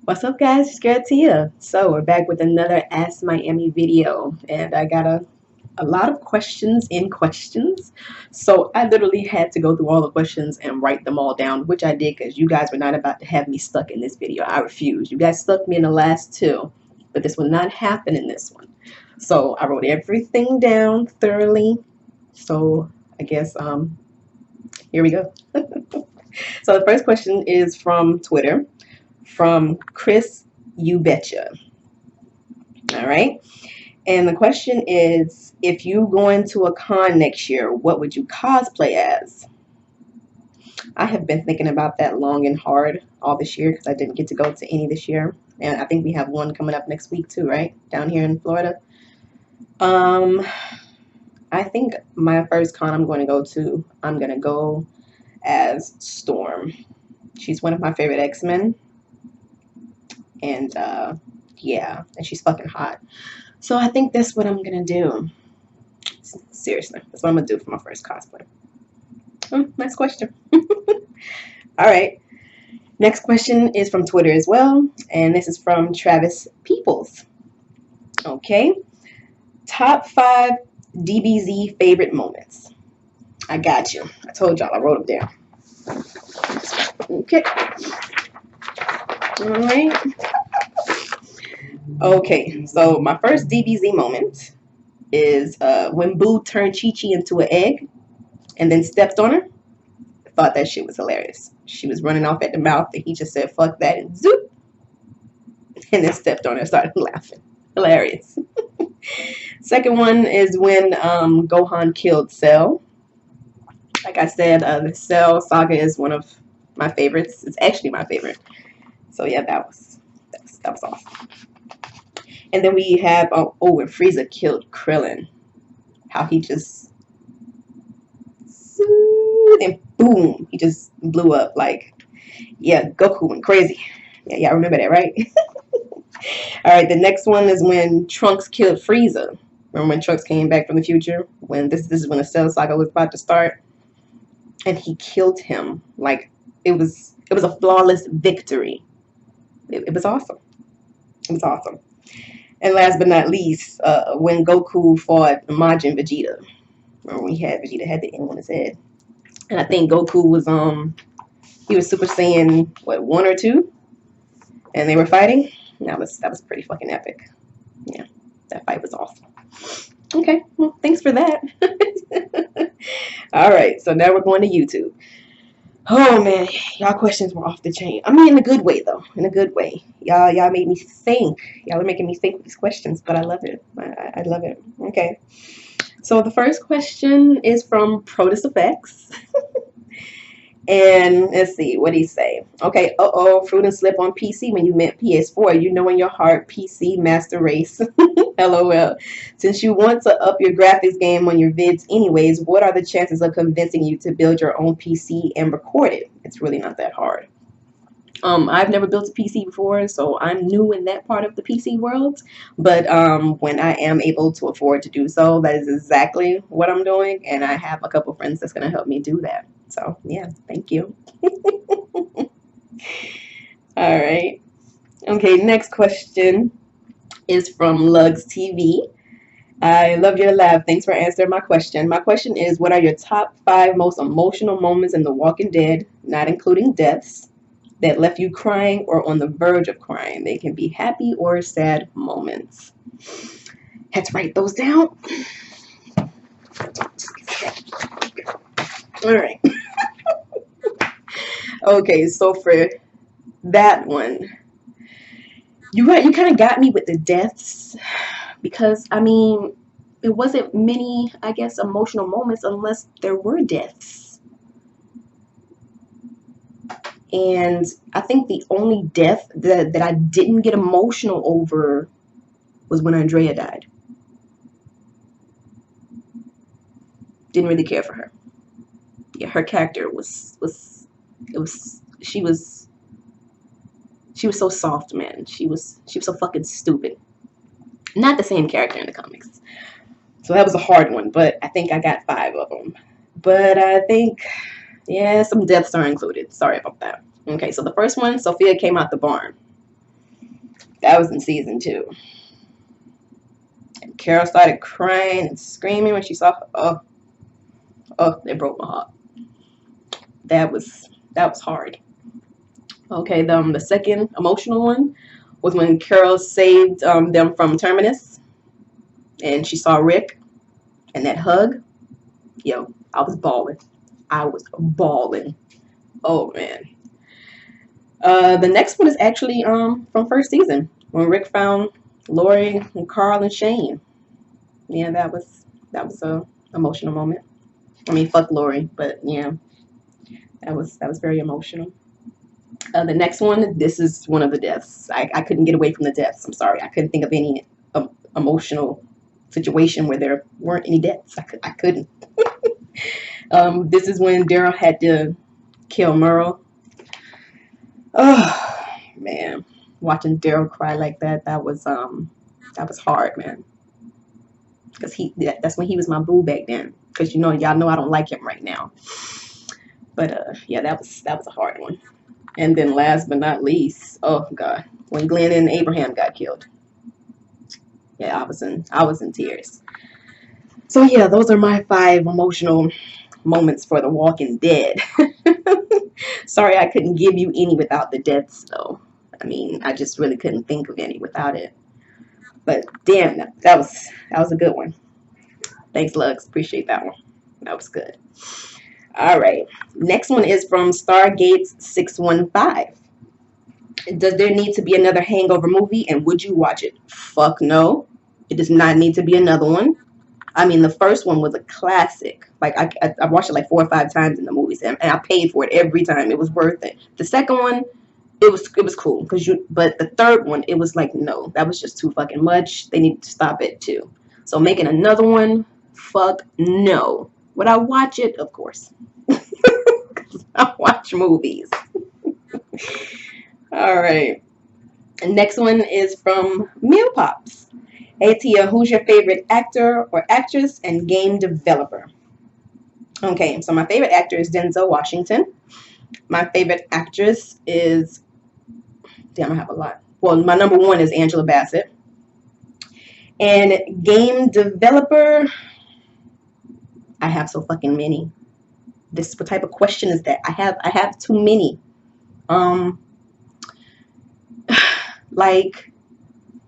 What's up, guys? It's Girl Tia. So we're back with another Ask Miami video, and I got a lot of questions in questions. So I literally had to go through all the questions and write them all down, which I did because you guys were not about to have me stuck in this video. I refuse. You guys stuck me in the last two, but this will not happen in this one. So I wrote everything down thoroughly. So I guess here we go. So the first question is from Twitter, from Chris You Betcha. All right. And the question is, if you go into a con next year, what would you cosplay as? I have been thinking about that long and hard all this year because I didn't get to go to any this year. And I think we have one coming up next week too, right? Down here in Florida. I think my first con I'm going to go as Storm. She's one of my favorite X-Men. And yeah, and she's fucking hot. So I think that's what I'm gonna do. Seriously, that's what I'm gonna do for my first cosplay. Next question. All right. Next question is from Twitter as well, and this is from Travis Peoples. Okay. Top 5 DBZ favorite moments. I got you. I told y'all I wrote them down. Okay. All right. Okay, so my first DBZ moment is when Boo turned Chi-Chi into an egg and then stepped on her. I thought that shit was hilarious. She was running off at the mouth and he just said, fuck that, and zoop, and then stepped on her and started laughing. Hilarious. Second one is when Gohan killed Cell. Like I said, the Cell saga is one of my favorites. It's actually my favorite. So yeah, that was awesome. And then we have, when Frieza killed Krillin. How he just, and boom, he just blew up. Like, yeah, Goku went crazy. Yeah, y'all remember that, right? All right, the next one is when Trunks killed Frieza. Remember when Trunks came back from the future? When this is when the Cell Saga was about to start? And he killed him. Like, it was a flawless victory. It was awesome. It was awesome. And last but not least, when Goku fought Majin Vegeta. Remember when Vegeta had the end on his head. And I think Goku was he was Super Saiyan, what, 1 or 2? And they were fighting. That was pretty fucking epic. Yeah, that fight was awesome. Okay, well, thanks for that. All right, so now we're going to YouTube. Oh man, y'all questions were off the chain. I mean, in a good way though. In a good way. Y'all made me think. Y'all are making me think with these questions, but I love it. I love it. Okay. So the first question is from Protus Effects. And let's see, what did he say? Okay, fruit and slip on PC when you meant PS4. You know in your heart, PC master race. LOL. Since you want to up your graphics game on your vids anyways, what are the chances of convincing you to build your own PC and record it? It's really not that hard. I've never built a PC before, so I'm new in that part of the PC world. But when I am able to afford to do so, that is exactly what I'm doing. And I have a couple friends that's going to help me do that. So, yeah, thank you. All right. Okay, next question is from Lugs TV. I love your laugh. Thanks for answering my question. My question is, what are your top 5 most emotional moments in The Walking Dead, not including deaths, that left you crying or on the verge of crying? They can be happy or sad moments. Had to write those down. All right. Okay, so for that one, you kind of got me with the deaths, because I mean, it wasn't many, I guess, emotional moments unless there were deaths. And I think the only death that I didn't get emotional over was when Andrea died. Didn't really care for her. Yeah, her character she was so soft, man. She was so fucking stupid. Not the same character in the comics. So that was a hard one, but I think I got 5 of them. But I think, yeah, some deaths are included. Sorry about that. Okay, so the first one, Sophia came out the barn. That was in season 2. And Carol started crying and screaming when she saw her. Oh, it broke my heart. That was hard. Okay, the second emotional one was when Carol saved them from Terminus, and she saw Rick and that hug. Yo, I was bawling. I was bawling. Oh man. The next one is actually from first season when Rick found Lori and Carl and Shane. Yeah, that was a emotional moment. I mean, fuck Lori, but yeah, that was very emotional. The next one, this is one of the deaths. I couldn't get away from the deaths. I'm sorry, I couldn't think of any emotional situation where there weren't any deaths. I couldn't. This is when Daryl had to kill Merle. Oh man, watching Daryl cry like that was hard, man. Because that's when he was my boo back then. Because y'all know I don't like him right now. But yeah, that was a hard one. And then last but not least, oh god, when Glenn and Abraham got killed. Yeah, I was in tears. So yeah, those are my 5 emotional moments for The Walking Dead. Sorry I couldn't give you any without the deaths though. I mean, I just really couldn't think of any without it. But damn, that was a good one. Thanks, Lux. Appreciate that one. That was good. All right. Next one is from Stargates 615. Does there need to be another Hangover movie, and would you watch it? Fuck no. It does not need to be another one. I mean, the first one was a classic. Like I watched it like 4 or 5 times in the movies, and I paid for it every time. It was worth it. The second one, it was cool but the third one, it was like, no, that was just too fucking much. They need to stop it too. So making another one, fuck no. Would I watch it? Of course. I watch movies. All right. And next one is from Meal Pops. Hey Tia, who's your favorite actor or actress and game developer? Okay, so my favorite actor is Denzel Washington. My favorite actress is, damn, I have a lot. Well, my number 1 is Angela Bassett. And game developer, I have so fucking many. What type of question is that? I have too many. Like,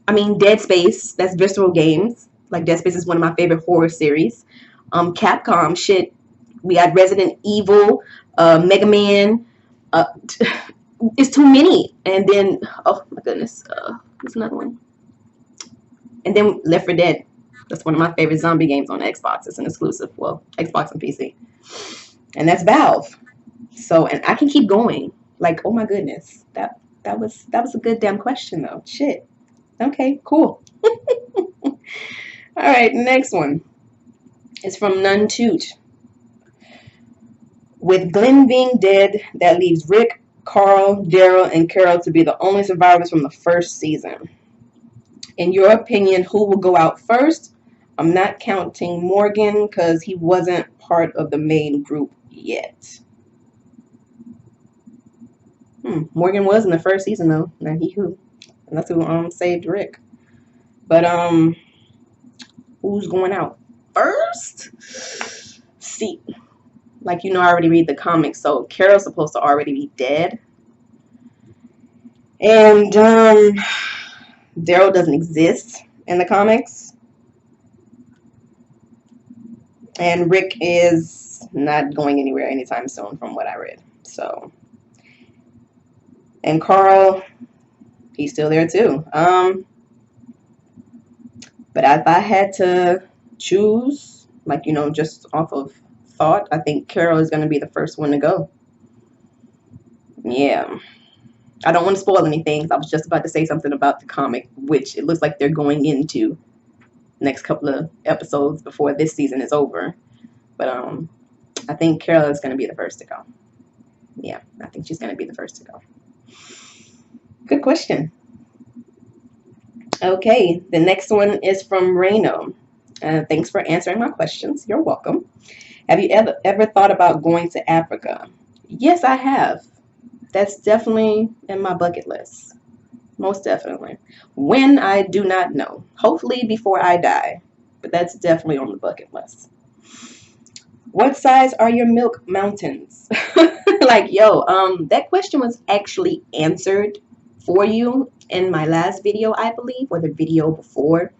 I mean, Dead Space, that's Visceral Games. Like, Dead Space is one of my favorite horror series. Capcom, shit. We got Resident Evil, Mega Man. It's too many. And then, oh my goodness, what's another one? And then Left 4 Dead. That's one of my favorite zombie games on Xbox. It's an exclusive, well, Xbox and PC. And that's Valve. So, and I can keep going. Like, oh my goodness, that was a good damn question though. Shit. Okay, cool. All right, next one is from Nuntoot. With Glenn being dead, that leaves Rick, Carl, Daryl, and Carol to be the only survivors from the first season. In your opinion, who will go out first? I'm not counting Morgan because he wasn't part of the main group yet. Morgan was in the first season though. Now that's who saved Rick. But who's going out first? See, like I already read the comics, so Carol's supposed to already be dead. And Daryl doesn't exist in the comics. And Rick is not going anywhere anytime soon from what I read. So, and Carl, he's still there too. But if I had to choose, like, just off of thought, I think Carol is going to be the first one to go. Yeah. I don't want to spoil anything. I was just about to say something about the comic, which it looks like they're going into next couple of episodes before this season is over. But I think Carol is going to be the first to go. Yeah, I think she's going to be the first to go. Good question. Okay, the next one is from Reno. Thanks for answering my questions. You're welcome. Have you ever thought about going to Africa? Yes, I have. That's definitely in my bucket list. most definitely. When, I do not know. Hopefully before I die, but that's definitely on the bucket list. What size are your milk mountains? Like, yo, that question was actually answered for you in my last video, I believe, or the video before.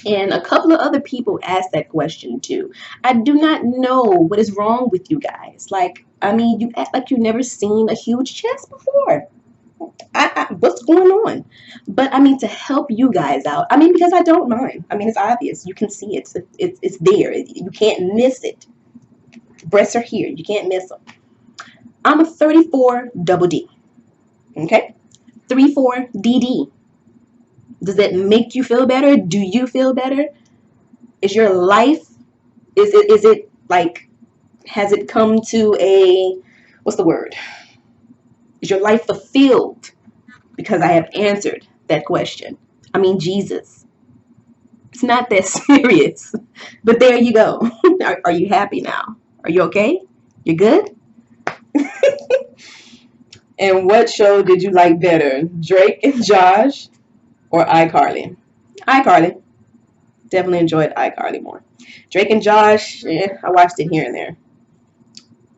And a couple of other people asked that question too. I do not know what is wrong with you guys. Like, I mean, you act like you've never seen a huge chest before. What's going on? But I mean, to help you guys out, I mean, because I don't mind. I mean, it's obvious. You can see it. It's there. You can't miss it. Breasts are here. You can't miss them. I'm a 34 double D. Okay? 34 DD. Does that make you feel better? Do you feel better? Is your life, is it like, has it come to a, what's the word? Is your life fulfilled? Because I have answered that question. I mean, Jesus. It's not that serious. But there you go. Are you happy now? Are you okay? You good? And what show did you like better? Drake and Josh or iCarly? iCarly. Definitely enjoyed iCarly more. Drake and Josh, I watched it here and there.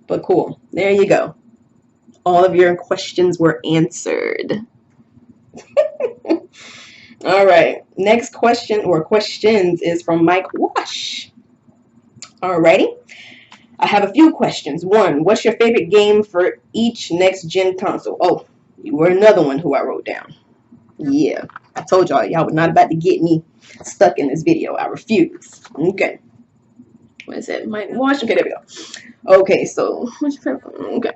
But cool. There you go. All of your questions were answered. All right. Next question or questions is from Mike Wash. Alrighty. I have a few questions. One, what's your favorite game for each next-gen console? Oh, you were another one who I wrote down. Yeah. I told y'all were not about to get me stuck in this video. I refuse. Okay. What is it? Mike Wash. Okay, there we go. Okay, so what's your favorite? Okay.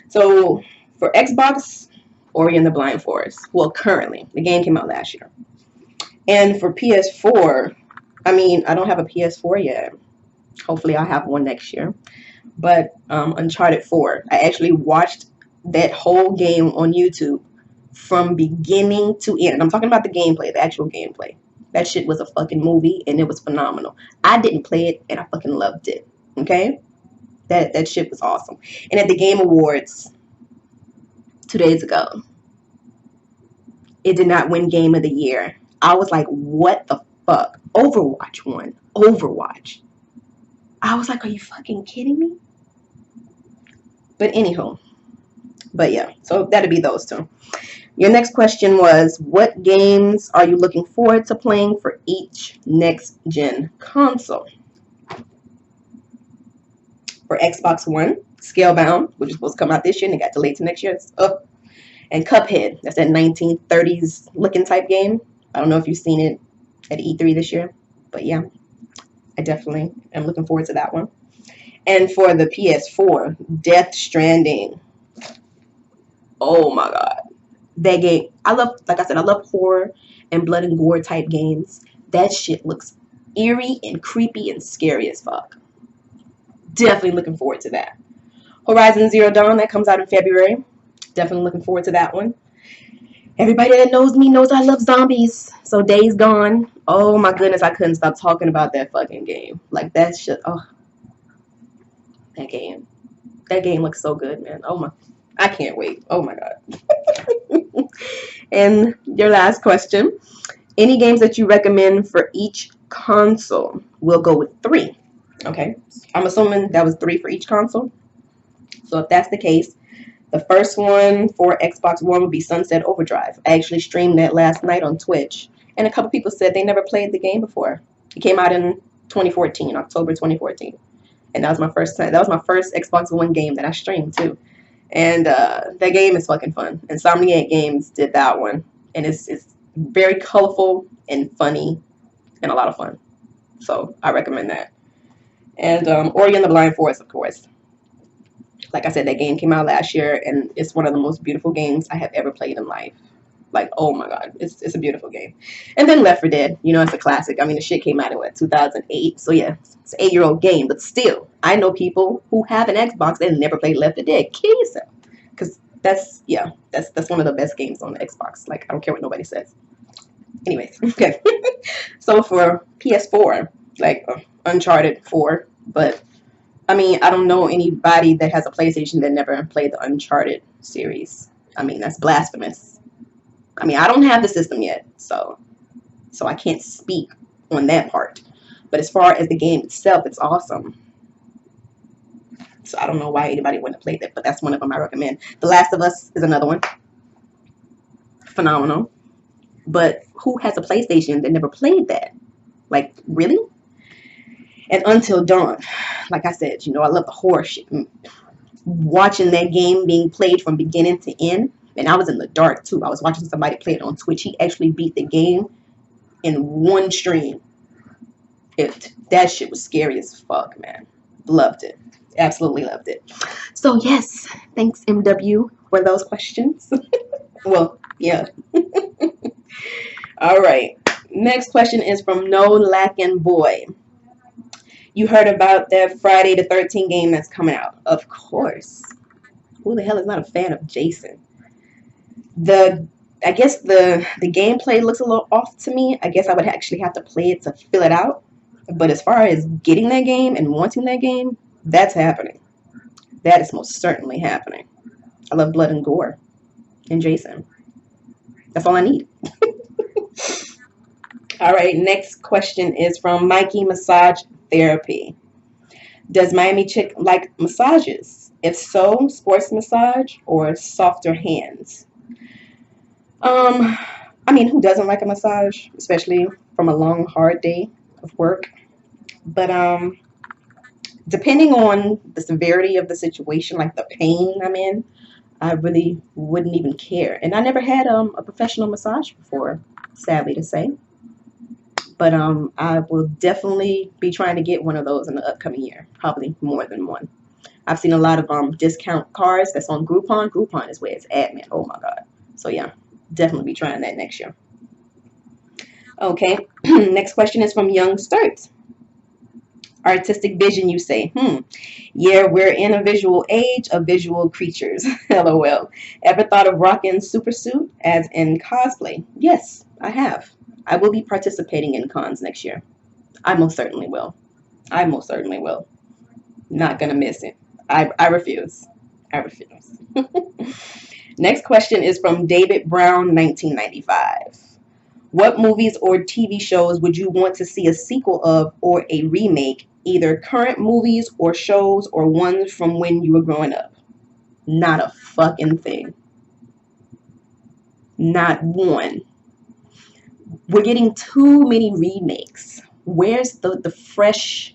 So for Xbox, Ori and the Blind Forest. Well, currently. The game came out last year. And for PS4, I mean, I don't have a PS4 yet. Hopefully I'll have one next year. But Uncharted 4, I actually watched that whole game on YouTube from beginning to end. And I'm talking about the gameplay, the actual gameplay. That shit was a fucking movie, and it was phenomenal. I didn't play it, and I fucking loved it. Okay? That shit was awesome. And at the Game Awards 2 days ago, it did not win Game of the Year. I was like, what the fuck? Overwatch won. Overwatch. I was like, are you fucking kidding me? But anywho. But yeah, so that'd be those two. Your next question was, what games are you looking forward to playing for each next-gen console? For Xbox One, Scalebound, which is supposed to come out this year and it got delayed to next year. It's up. And Cuphead, that's that 1930s looking type game. I don't know if you've seen it at E3 this year, but yeah, I definitely am looking forward to that one. And for the PS4, Death Stranding. Oh my god. That game, I love, like I said, I love horror and blood and gore type games. That shit looks eerie and creepy and scary as fuck. Definitely looking forward to that. Horizon Zero Dawn, that comes out in February. Definitely looking forward to that one. Everybody that knows me knows I love zombies. So Days Gone. Oh my goodness, I couldn't stop talking about that fucking game. Like that shit. Oh, that game. That game looks so good, man. Oh my. I can't wait. Oh my god. And your last question. Any games that you recommend for each console? We'll go with 3. Okay. I'm assuming that was 3 for each console. So if that's the case, the first one for Xbox One would be Sunset Overdrive. I actually streamed that last night on Twitch. And a couple people said they never played the game before. It came out in 2014, October 2014. And that was my first time. That was my first Xbox One game that I streamed too. And that game is fucking fun. Insomniac Games did that one. And it's very colorful and funny and a lot of fun. So I recommend that. And Ori and the Blind Forest, of course. Like I said, that game came out last year, and it's one of the most beautiful games I have ever played in life. Like, oh my god, it's a beautiful game. And then Left 4 Dead, you know, it's a classic. I mean, the shit came out in, what, 2008? So yeah, it's an 8-year-old game, but still, I know people who have an Xbox and never played Left 4 Dead. Kill yourself. Because that's one of the best games on the Xbox. Like, I don't care what nobody says. Anyways, okay. So for PS4, like, Uncharted 4, but I mean, I don't know anybody that has a PlayStation that never played the Uncharted series. I mean, that's blasphemous. I mean, I don't have the system yet, so I can't speak on that part. But as far as the game itself, it's awesome. So I don't know why anybody wouldn't have played that, but that's one of them I recommend. The Last of Us is another one. Phenomenal. But who has a PlayStation that never played that? Like, really? And Until Dawn, like I said, you know, I love the horror shit. Watching that game being played from beginning to end, and I was in the dark too. I was watching somebody play it on Twitch. He actually beat the game in one stream. That shit was scary as fuck, man. Loved it. Absolutely loved it. So yes, thanks MW for those questions. Well, yeah. All right. Next question is from No Lackin' Boy. You heard about that Friday the 13th game that's coming out? Of course. Who the hell is not a fan of Jason? I guess the gameplay looks a little off to me. I guess I would actually have to play it to fill it out. But as far as getting that game and wanting that game, that's happening. That is most certainly happening. I love blood and gore and Jason. That's all I need. All right, next question is from Mikey Massage Therapy. Does Miami Chick like massages? If so, sports massage or softer hands? I mean, who doesn't like a massage, especially from a long, hard day of work? But depending on the severity of the situation, like the pain I'm in, I really wouldn't even care. And I never had a professional massage before, sadly to say. But I will definitely be trying to get one of those in the upcoming year, probably more than one. I've seen a lot of discount cards that's on Groupon. Groupon is where it's at, man. Oh my God. So yeah, definitely be trying that next year. Okay, next question is from Young Sturt. Artistic vision, you say? Yeah, we're in a visual age of visual creatures. LOL. Ever thought of rocking super suit as in cosplay? Yes, I have. I will be participating in cons next year. I most certainly will. I most certainly will. Not gonna miss it. I refuse. I refuse. Next question is from David Brown, 1995. What movies or TV shows would you want to see a sequel of or a remake? Either current movies or shows or ones from when you were growing up. Not a fucking thing. Not one. We're getting too many remakes. Where's the fresh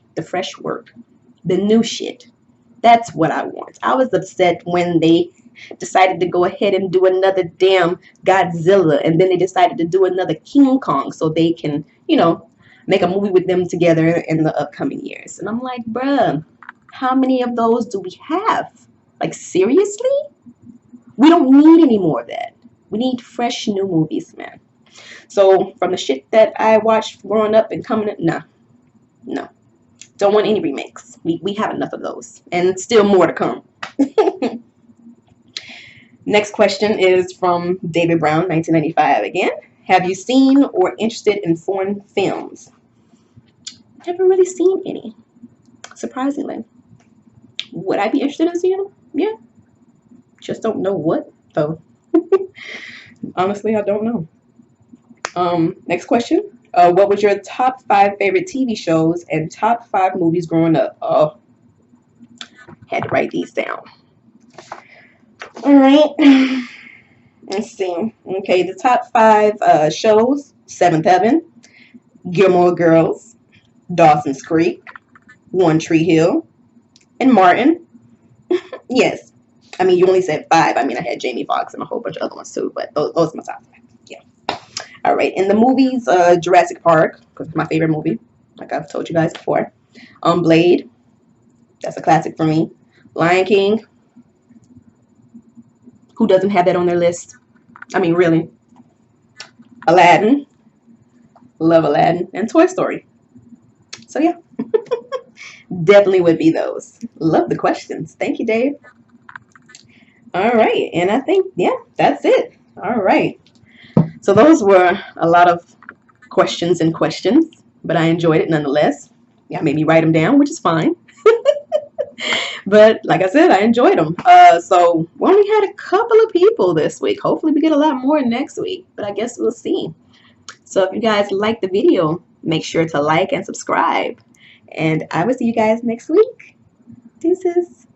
work? The new shit. That's what I want. I was upset when they decided to go ahead and do another damn Godzilla, and then they decided to do another King Kong so they can, you know, make a movie with them together in the upcoming years. And I'm like, bruh, how many of those do we have? Like, seriously? We don't need any more of that. We need fresh new movies, man. So from the shit that I watched growing up and coming up, no. Don't want any remakes. We have enough of those. And still more to come. Next question is from David Brown, 1995 again. Have you seen or interested in foreign films? Never really seen any, surprisingly. Would I be interested in seeing them? Yeah. Just don't know what, though. Honestly, I don't know. Next question. What was your top 5 favorite TV shows and top 5 movies growing up? Oh, had to write these down. All right. Let's see. Okay, the top 5 shows: Seventh Heaven, Gilmore Girls, Dawson's Creek, One Tree Hill, and Martin. Yes. I mean, you only said 5. I mean, I had Jamie Foxx and a whole bunch of other ones too, but those are my top 5. Yeah. All right. In the movies, Jurassic Park, because it's my favorite movie, like I've told you guys before. Blade, that's a classic for me. Lion King. Who doesn't have that on their list? I mean, really. Aladdin. Love Aladdin. And Toy Story. So, yeah. Definitely would be those. Love the questions. Thank you, Dave. All right. And I think, yeah, that's it. All right. So those were a lot of questions, but I enjoyed it nonetheless. Yeah, made me write them down, which is fine. But like I said, I enjoyed them. So we only had a couple of people this week. Hopefully we get a lot more next week, but I guess we'll see. So if you guys like the video, make sure to like and subscribe. And I will see you guys next week. Deuces.